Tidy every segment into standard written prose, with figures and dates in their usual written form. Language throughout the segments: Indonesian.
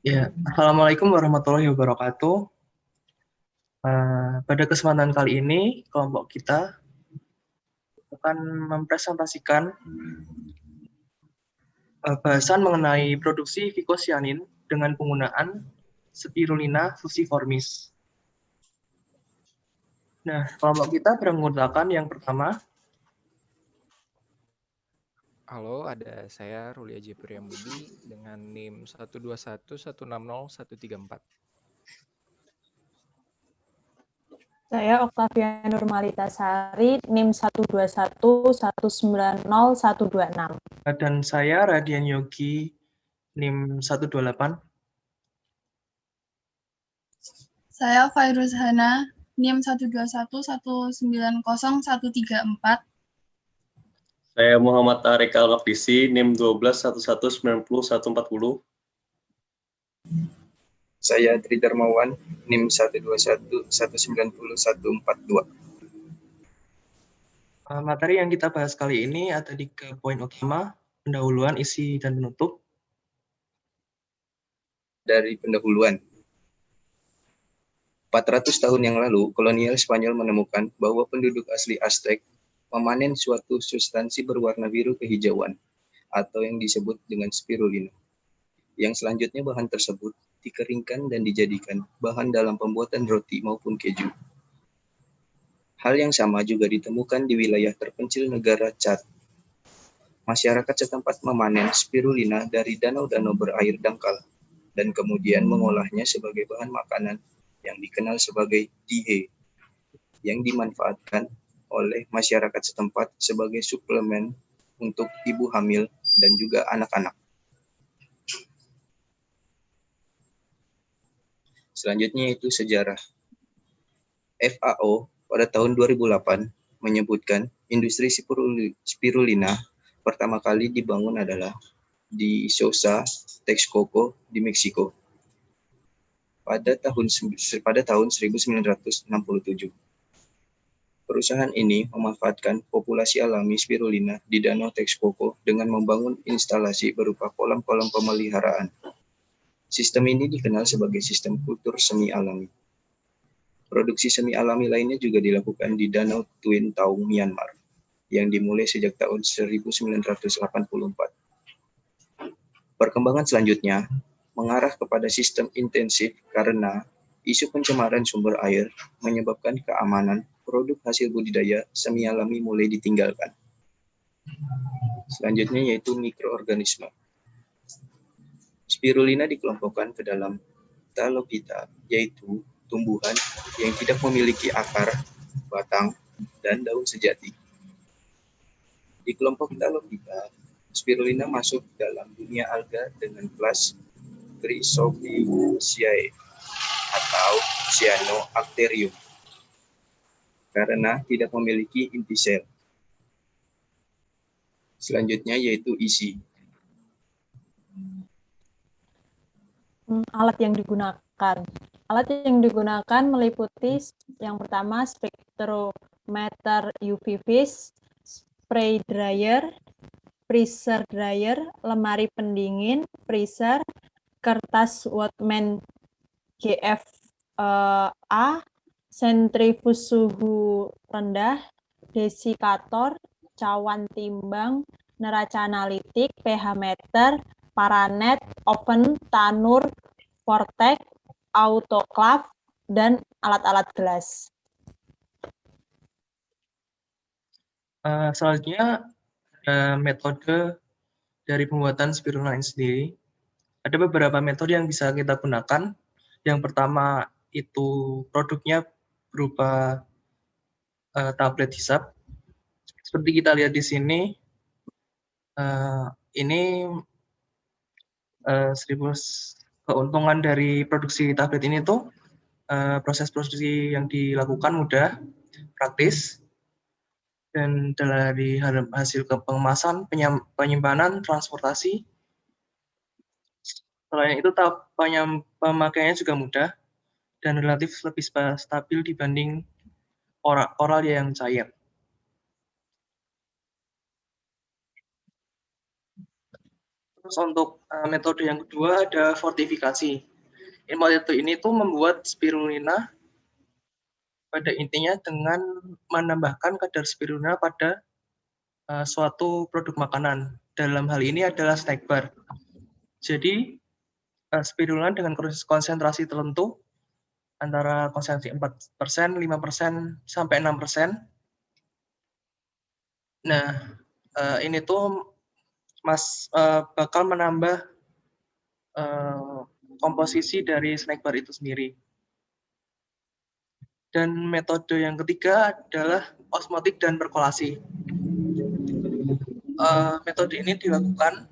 Ya, Assalamualaikum warahmatullahi wabarakatuh. Pada kesempatan kali ini, kelompok kita akan mempresentasikan bahasan mengenai produksi vicocyanin dengan penggunaan Spirulina fusiformis. Nah, kelompok kita beranggotakan yang pertama. Halo, ada saya Ruli Aji Priambudi dengan NIM 121160134. Saya Oktavia Nurmalitasari, NIM 121190126. Dan saya Radian Yogi, NIM 128. Saya Fairuz Hana, NIM 121190134. Saya Muhammad Tarik Al-Maqdisi, NIM 121190140. Saya Tri Darmawan, NIM 121190142. Materi yang kita bahas kali ini ada 3 poin utama: pendahuluan, isi, dan penutup. Dari pendahuluan. 400 tahun yang lalu, kolonial Spanyol menemukan bahwa penduduk asli Aztec memanen suatu substansi berwarna biru kehijauan, atau yang disebut dengan spirulina. Yang selanjutnya bahan tersebut dikeringkan dan dijadikan bahan dalam pembuatan roti maupun keju. Hal yang sama juga ditemukan di wilayah terpencil negara Chad. Masyarakat setempat memanen spirulina dari danau-danau berair dangkal dan kemudian mengolahnya sebagai bahan makanan yang dikenal sebagai dihe, yang dimanfaatkan oleh masyarakat setempat sebagai suplemen untuk ibu hamil dan juga anak-anak. Selanjutnya itu sejarah. FAO pada tahun 2008 menyebutkan industri spirulina pertama kali dibangun adalah di Sosa, Texcoco di Meksiko pada tahun 1967. Perusahaan ini memanfaatkan populasi alami spirulina di Danau Texcoco dengan membangun instalasi berupa kolam-kolam pemeliharaan. Sistem ini dikenal sebagai sistem kultur semi alami. Produksi semi alami lainnya juga dilakukan di Danau Tuin Taung, Myanmar, yang dimulai sejak tahun 1984. Perkembangan selanjutnya mengarah kepada sistem intensif karena isu pencemaran sumber air menyebabkan keamanan produk hasil budidaya semi alami mulai ditinggalkan. Selanjutnya yaitu mikroorganisme. Spirulina dikelompokkan ke dalam Talophyta, yaitu tumbuhan yang tidak memiliki akar, batang, dan daun sejati. Di kelompok Talophyta, spirulina masuk dalam dunia alga dengan kelas Chrysophyceae atau Cyanobacterium karena tidak memiliki inti sel. Selanjutnya yaitu isi. Alat yang digunakan. Alat yang digunakan meliputi yang pertama spektrometer UV vis, spray dryer, freezer dryer, lemari pendingin, freezer, kertas Whatman GFA, sentrifuge suhu rendah, desikator, cawan timbang, neraca analitik, pH meter, paranet, oven, tanur, vortex, autoclave, dan alat-alat gelas. Selanjutnya ada metode dari pembuatan spirulina sendiri. Ada beberapa metode yang bisa kita gunakan. Yang pertama itu produknya berupa tablet hisap. Seperti kita lihat di sini, ini keuntungan dari produksi tablet ini tuh proses produksi yang dilakukan mudah, praktis, dan dari hasil pengemasan, penyimpanan, transportasi. Selain itu, pemakaiannya juga mudah dan relatif lebih stabil dibanding oral yang cair. Terus untuk metode yang kedua ada fortifikasi. Metode ini tuh membuat spirulina pada intinya dengan menambahkan kadar spirulina pada suatu produk makanan. Dalam hal ini adalah snack bar. Jadi spirulina dengan konsentrasi tertentu antara konsentrasi 4%, 5%, sampai 6%. Nah, ini tuh bakal menambah komposisi dari snack bar itu sendiri. Dan metode yang ketiga adalah osmotik dan perkolasi. Metode ini dilakukan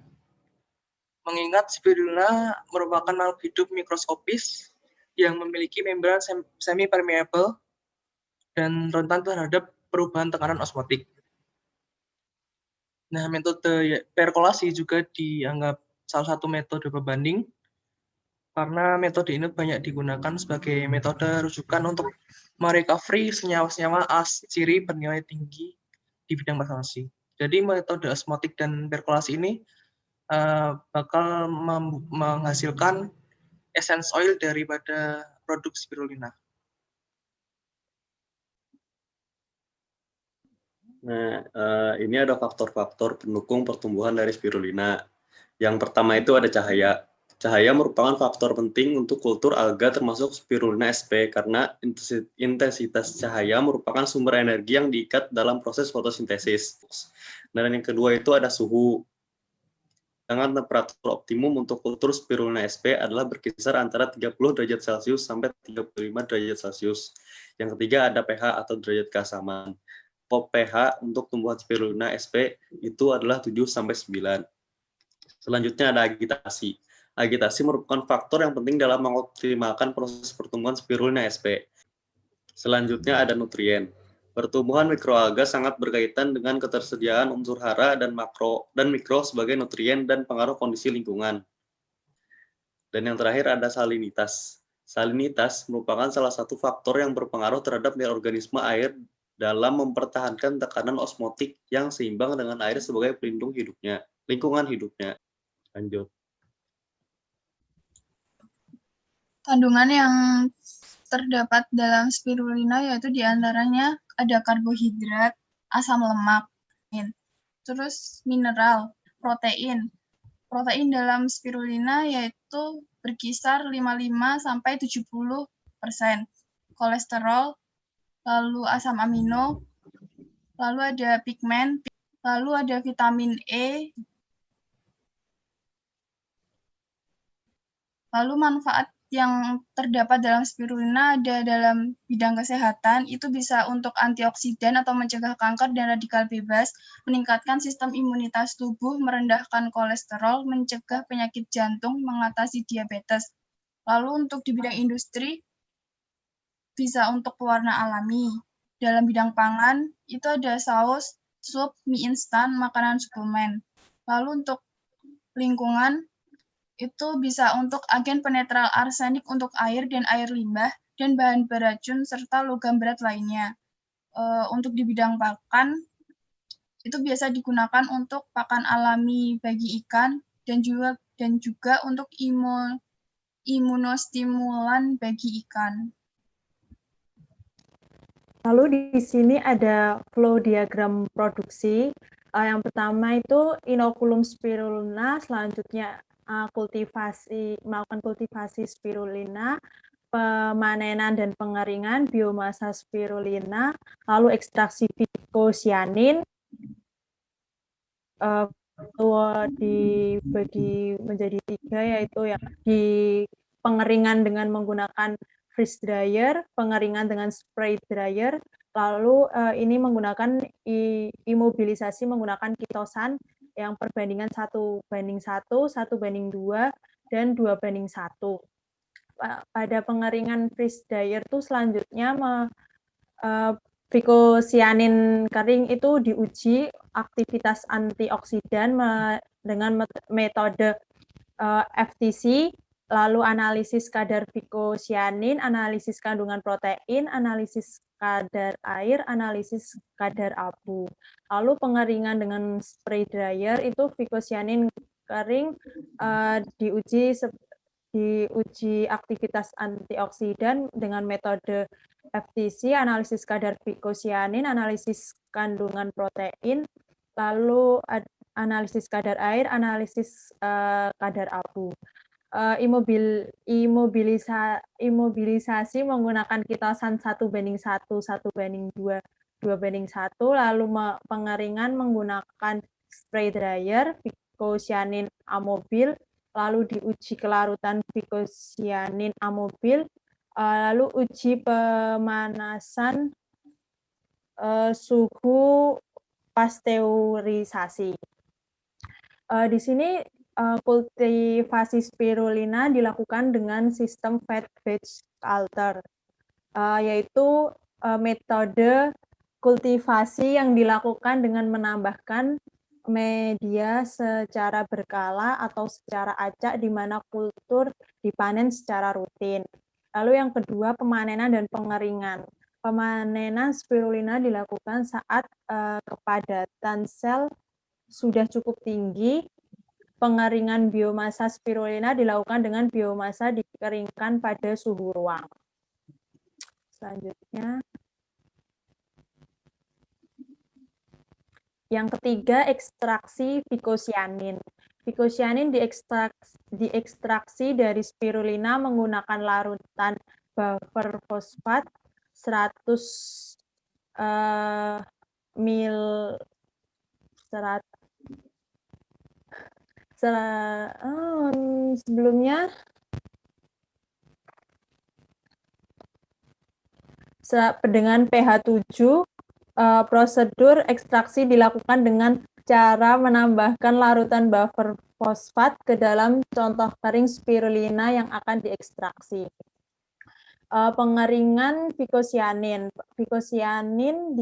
mengingat spirulina merupakan makhluk hidup mikroskopis yang memiliki membran semi-permeable dan rentan terhadap perubahan tekanan osmotik. Nah, metode perkolasi juga dianggap salah satu metode pembanding karena metode ini banyak digunakan sebagai metode rujukan untuk merecovery senyawa-senyawa ciri bernilai tinggi di bidang farmasi. Jadi metode osmotik dan perkolasi ini bakal menghasilkan essence oil daripada produk spirulina. Nah, ini ada faktor-faktor pendukung pertumbuhan dari spirulina. Yang pertama itu ada cahaya. Cahaya merupakan faktor penting untuk kultur alga termasuk spirulina sp karena intensitas cahaya merupakan sumber energi yang diikat dalam proses fotosintesis. Dan yang kedua itu ada suhu. Dengan temperatur optimum untuk kultur spirulina sp adalah berkisar antara 30 derajat Celcius sampai 35 derajat Celcius. Yang ketiga ada pH atau derajat keasaman. pH untuk tumbuhan spirulina sp itu adalah 7 sampai 9. Selanjutnya ada agitasi. Agitasi merupakan faktor yang penting dalam mengoptimalkan proses pertumbuhan spirulina sp. Selanjutnya ada nutrien. Pertumbuhan mikroalga sangat berkaitan dengan ketersediaan unsur hara dan mikro sebagai nutrien dan pengaruh kondisi lingkungan. Dan yang terakhir ada salinitas. Salinitas merupakan salah satu faktor yang berpengaruh terhadap organisme air dalam mempertahankan tekanan osmotik yang seimbang dengan air sebagai pelindung lingkungan hidupnya. Lanjut. Kandungan yang terdapat dalam spirulina yaitu diantaranya ada karbohidrat, asam lemak, terus mineral, protein. Protein dalam spirulina yaitu berkisar 55 sampai 70%. Kolesterol, lalu asam amino, lalu ada pigmen, lalu ada vitamin E, lalu manfaat yang terdapat dalam spirulina ada dalam bidang kesehatan, itu bisa untuk antioksidan atau mencegah kanker dan radikal bebas, meningkatkan sistem imunitas tubuh, merendahkan kolesterol, mencegah penyakit jantung, mengatasi diabetes. Lalu untuk di bidang industri, bisa untuk pewarna alami. Dalam bidang pangan, itu ada saus, sup, mie instan, makanan suplemen. Lalu untuk lingkungan, itu bisa untuk agen penetral arsenik untuk air dan air limbah, dan bahan beracun serta logam berat lainnya. Untuk di bidang pakan, itu biasa digunakan untuk pakan alami bagi ikan, dan juga untuk imunostimulan bagi ikan. Lalu di sini ada flow diagram produksi. Yang pertama itu inokulum spirulina, selanjutnya melakukan kultivasi spirulina, pemanenan dan pengeringan biomasa spirulina, lalu ekstraksi fikosianin, dibagi menjadi 3, yaitu yang di pengeringan dengan menggunakan freeze dryer, pengeringan dengan spray dryer, lalu ini menggunakan imobilisasi menggunakan kitosan yang perbandingan 1:1, 1:2, dan 2:1. Pada pengeringan freeze dryer itu selanjutnya fikosianin kering itu diuji aktivitas antioksidan dengan metode FTC, lalu analisis kadar fikosianin, analisis kandungan protein, analisis kadar air, analisis kadar abu. Lalu pengeringan dengan spray dryer itu fikosianin kering diuji aktivitas antioksidan dengan metode FTC, analisis kadar fikosianin, analisis kandungan protein, lalu analisis kadar air, analisis kadar abu. Imobilisasi menggunakan kitosan 1:1, 1:2, 2:1, lalu pengeringan menggunakan spray dryer, fikosianin amobil, lalu diuji kelarutan fikosianin amobil, lalu uji pemanasan suhu pasteurisasi. Di sini kultivasi spirulina dilakukan dengan sistem fed batch culture, yaitu metode kultivasi yang dilakukan dengan menambahkan media secara berkala atau secara acak di mana kultur dipanen secara rutin. Lalu yang kedua, pemanenan dan pengeringan. Pemanenan spirulina dilakukan saat kepadatan sel sudah cukup tinggi. Pengeringan biomasa spirulina dilakukan dengan biomasa dikeringkan pada suhu ruang. Selanjutnya, yang ketiga, ekstraksi fikosianin. Fikosianin diekstraksi dari spirulina menggunakan larutan buffer fosfat 100 mil sebelumnya dengan pH 7, prosedur ekstraksi dilakukan dengan cara menambahkan larutan buffer fosfat ke dalam contoh kering spirulina yang akan diekstraksi. Pengeringan fikosianin. Fikosianin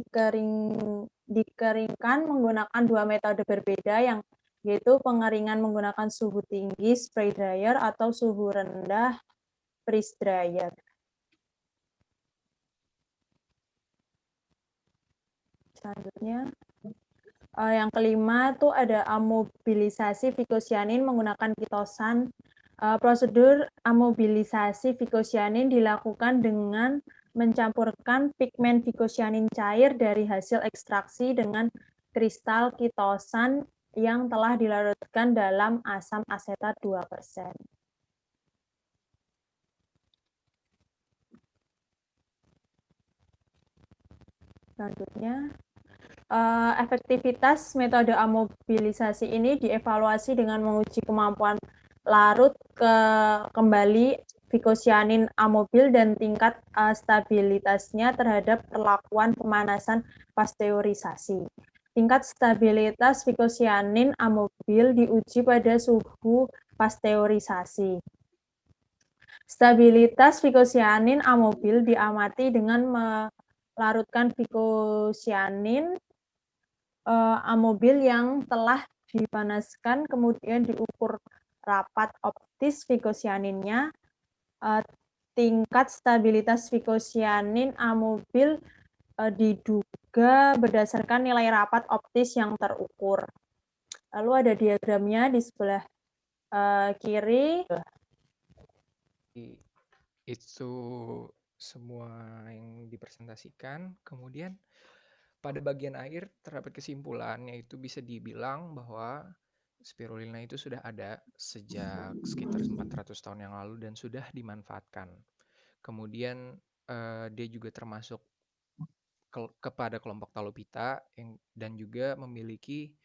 dikeringkan menggunakan dua metode berbeda, yaitu pengeringan menggunakan suhu tinggi spray dryer atau suhu rendah freeze dryer. Selanjutnya, yang kelima itu ada amobilisasi fikosianin menggunakan kitosan. Prosedur amobilisasi fikosianin dilakukan dengan mencampurkan pigmen fikosianin cair dari hasil ekstraksi dengan kristal kitosan yang telah dilarutkan dalam asam asetat 2%. Selanjutnya, efektivitas metode amobilisasi ini dievaluasi dengan menguji kemampuan larut kembali fikosianin amobil dan tingkat stabilitasnya terhadap perlakuan pemanasan pasteurisasi. Tingkat stabilitas fikosianin amobil diuji pada suhu pasteurisasi. Stabilitas fikosianin amobil diamati dengan melarutkan fikosianin amobil yang telah dipanaskan, kemudian diukur rapat optis fikosianinnya. Tingkat stabilitas fikosianin amobil diduga berdasarkan nilai rapat optis yang terukur. Lalu ada diagramnya di sebelah kiri. Itu semua yang dipresentasikan. Kemudian pada bagian akhir terdapat kesimpulan, yaitu bisa dibilang bahwa spirulina itu sudah ada sejak sekitar 400 tahun yang lalu dan sudah dimanfaatkan. Kemudian dia juga termasuk kepada kelompok Talopita dan juga memiliki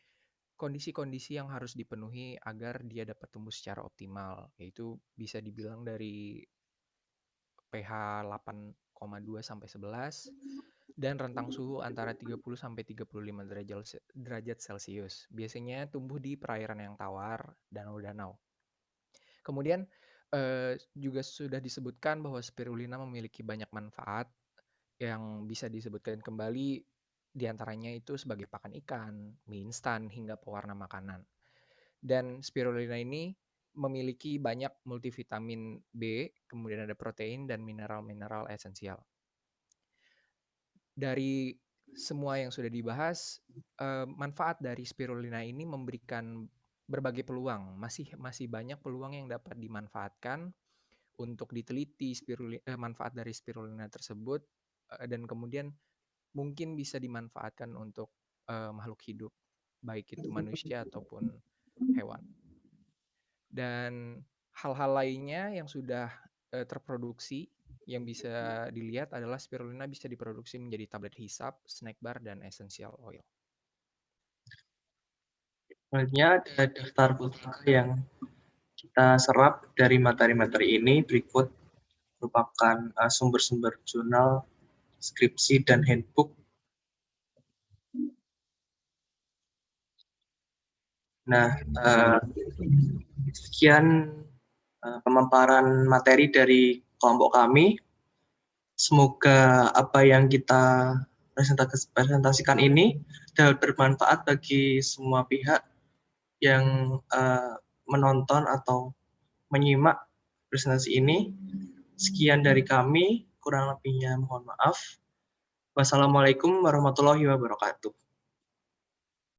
kondisi-kondisi yang harus dipenuhi agar dia dapat tumbuh secara optimal, yaitu bisa dibilang dari pH 8,2 sampai 11 dan rentang suhu antara 30 sampai 35 derajat Celcius. Biasanya tumbuh di perairan yang tawar, danau-danau. Kemudian juga sudah disebutkan bahwa spirulina memiliki banyak manfaat yang bisa disebutkan kembali, diantaranya itu sebagai pakan ikan, mie instan, hingga pewarna makanan. Dan spirulina ini memiliki banyak multivitamin B, kemudian ada protein dan mineral-mineral esensial. Dari semua yang sudah dibahas, manfaat dari spirulina ini memberikan berbagai peluang, masih banyak peluang yang dapat dimanfaatkan untuk diteliti manfaat dari spirulina tersebut, dan kemudian mungkin bisa dimanfaatkan untuk makhluk hidup, baik itu manusia ataupun hewan. Dan hal-hal lainnya yang sudah terproduksi yang bisa dilihat adalah spirulina bisa diproduksi menjadi tablet hisap, snack bar, dan essential oil. Selanjutnya ada daftar pustaka yang kita serap dari materi-materi ini. Berikut merupakan sumber-sumber jurnal, skripsi, dan handbook. Nah, sekian pemaparan materi dari kelompok kami. Semoga apa yang kita presentasikan ini dapat bermanfaat bagi semua pihak yang menonton atau menyimak presentasi ini. Sekian dari kami, kurang lebihnya mohon maaf. Wassalamualaikum warahmatullahi wabarakatuh.